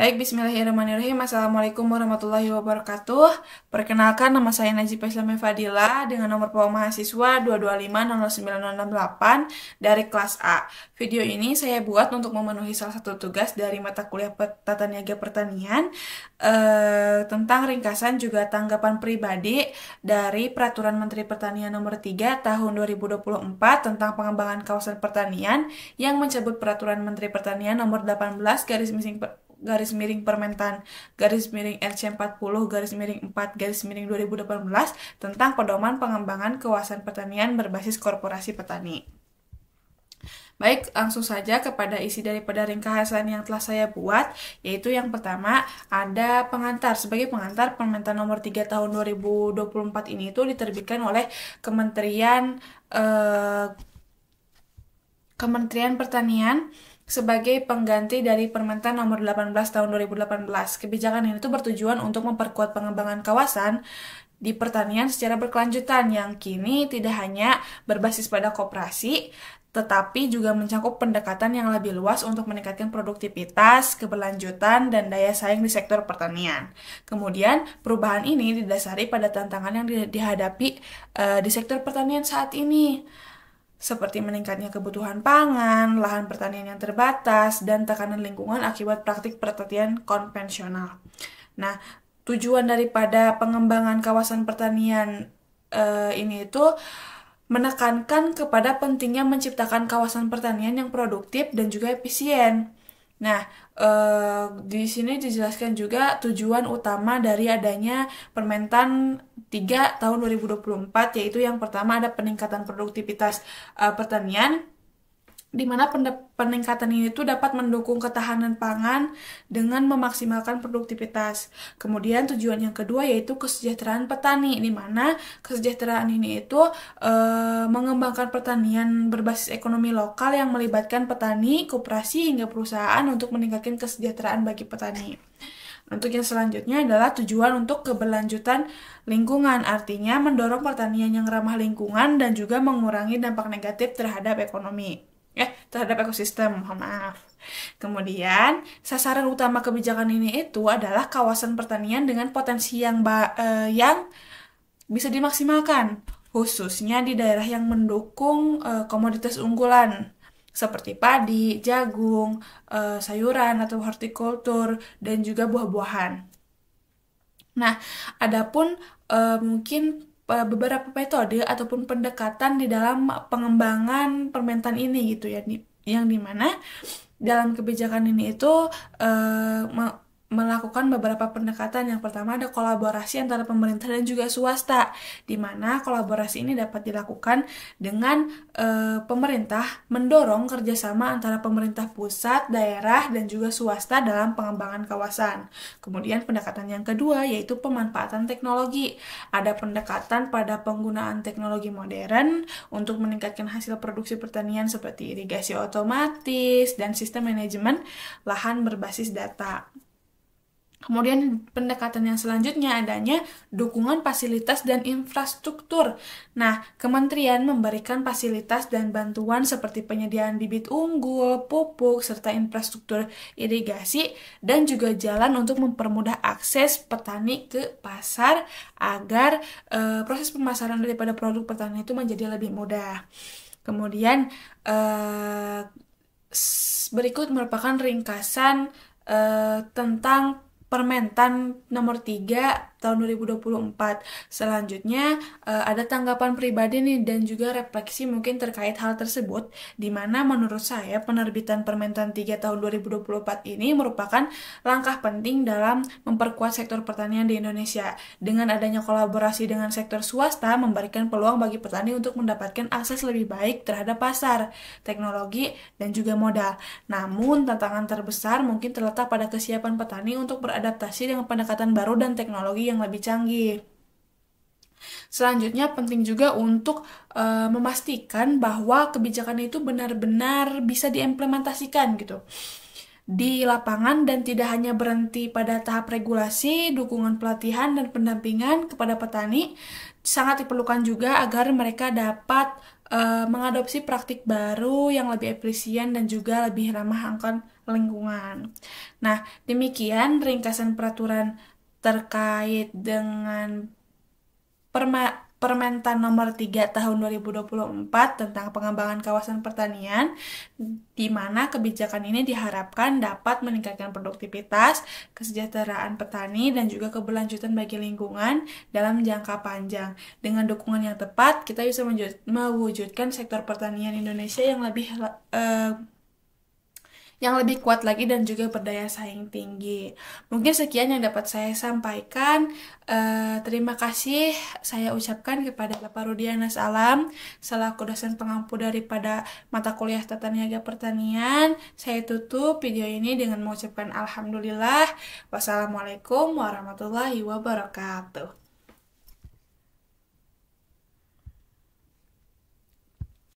Baik, bismillahirrahmanirrahim. Assalamualaikum warahmatullahi wabarakatuh. Perkenalkan, nama saya Najibah Islamiyah Fadila dengan nomor PO mahasiswa 225009068 dari kelas A. Video ini saya buat untuk memenuhi salah satu tugas dari mata kuliah Tata Niaga Pertanian tentang ringkasan juga tanggapan pribadi dari Peraturan Menteri Pertanian nomor 3 tahun 2024 tentang pengembangan kawasan pertanian yang mencabut Peraturan Menteri Pertanian nomor 18 garis miring Permentan garis miring RC 40 garis miring 4 garis miring 2018 tentang pedoman pengembangan kawasan pertanian berbasis korporasi petani. Baik, langsung saja kepada isi daripada ringkasan yang telah saya buat, yaitu yang pertama ada pengantar. Sebagai pengantar, Permentan nomor 3 tahun 2024 ini itu diterbitkan oleh Kementerian Pertanian sebagai pengganti dari Permentan nomor 18 tahun 2018. Kebijakan ini tuh bertujuan untuk memperkuat pengembangan kawasan di pertanian secara berkelanjutan yang kini tidak hanya berbasis pada koperasi, tetapi juga mencakup pendekatan yang lebih luas untuk meningkatkan produktivitas, keberlanjutan, dan daya saing di sektor pertanian. Kemudian, perubahan ini didasari pada tantangan yang dihadapi di sektor pertanian saat ini, seperti meningkatnya kebutuhan pangan, lahan pertanian yang terbatas, dan tekanan lingkungan akibat praktik pertanian konvensional. Nah, tujuan daripada pengembangan kawasan pertanian ini itu menekankan kepada pentingnya menciptakan kawasan pertanian yang produktif dan juga efisien. Nah, di sini dijelaskan juga tujuan utama dari adanya Permentan 3 tahun 2024, yaitu yang pertama ada peningkatan produktivitas pertanian, di mana peningkatan ini tuh dapat mendukung ketahanan pangan dengan memaksimalkan produktivitas. Kemudian tujuan yang kedua yaitu kesejahteraan petani, di mana kesejahteraan ini itu mengembangkan pertanian berbasis ekonomi lokal yang melibatkan petani, koperasi, hingga perusahaan untuk meningkatkan kesejahteraan bagi petani. Untuk yang selanjutnya adalah tujuan untuk keberlanjutan lingkungan, artinya mendorong pertanian yang ramah lingkungan dan juga mengurangi dampak negatif terhadap terhadap ekosistem, mohon maaf. Kemudian, sasaran utama kebijakan ini itu adalah kawasan pertanian dengan potensi yang bisa dimaksimalkan, khususnya di daerah yang mendukung komoditas unggulan seperti padi, jagung, sayuran atau hortikultur, dan juga buah-buahan. Nah, adapun mungkin beberapa metode ataupun pendekatan di dalam pengembangan Permentan ini gitu ya, yang dimana dalam kebijakan ini itu melakukan beberapa pendekatan. Yang pertama ada kolaborasi antara pemerintah dan juga swasta, di mana kolaborasi ini dapat dilakukan dengan pemerintah mendorong kerjasama antara pemerintah pusat, daerah, dan juga swasta dalam pengembangan kawasan. Kemudian pendekatan yang kedua yaitu pemanfaatan teknologi. Ada pendekatan pada penggunaan teknologi modern untuk meningkatkan hasil produksi pertanian seperti irigasi otomatis dan sistem manajemen lahan berbasis data. Kemudian pendekatan yang selanjutnya adanya dukungan fasilitas dan infrastruktur. Nah, kementerian memberikan fasilitas dan bantuan seperti penyediaan bibit unggul, pupuk, serta infrastruktur irigasi, dan juga jalan untuk mempermudah akses petani ke pasar agar proses pemasaran daripada produk pertanian itu menjadi lebih mudah. Kemudian berikut merupakan ringkasan tentang Permentan nomor 3 tahun 2024. Selanjutnya ada tanggapan pribadi nih dan juga refleksi mungkin terkait hal tersebut, di mana menurut saya penerbitan Permentan 3 tahun 2024 ini merupakan langkah penting dalam memperkuat sektor pertanian di Indonesia. Dengan adanya kolaborasi dengan sektor swasta memberikan peluang bagi petani untuk mendapatkan akses lebih baik terhadap pasar, teknologi, dan juga modal. Namun tantangan terbesar mungkin terletak pada kesiapan petani untuk beradaptasi dengan pendekatan baru dan teknologi yang lebih canggih. Selanjutnya penting juga untuk memastikan bahwa kebijakan itu benar-benar bisa diimplementasikan gitu di lapangan dan tidak hanya berhenti pada tahap regulasi, dukungan pelatihan dan pendampingan kepada petani sangat diperlukan juga agar mereka dapat mengadopsi praktik baru yang lebih efisien dan juga lebih ramah lingkungan. Nah, demikian ringkasan peraturan terkait dengan Permentan Nomor 3 Tahun 2024 tentang pengembangan kawasan pertanian, di mana kebijakan ini diharapkan dapat meningkatkan produktivitas, kesejahteraan petani, dan juga keberlanjutan bagi lingkungan dalam jangka panjang. Dengan dukungan yang tepat, kita bisa mewujudkan sektor pertanian Indonesia yang lebih kuat lagi dan juga berdaya saing tinggi. Mungkin sekian yang dapat saya sampaikan. Terima kasih saya ucapkan kepada Bapak Rudiana Salam selaku dosen pengampu daripada mata kuliah Tata Niaga Pertanian. Saya tutup video ini dengan mengucapkan Alhamdulillah. Wassalamualaikum warahmatullahi wabarakatuh.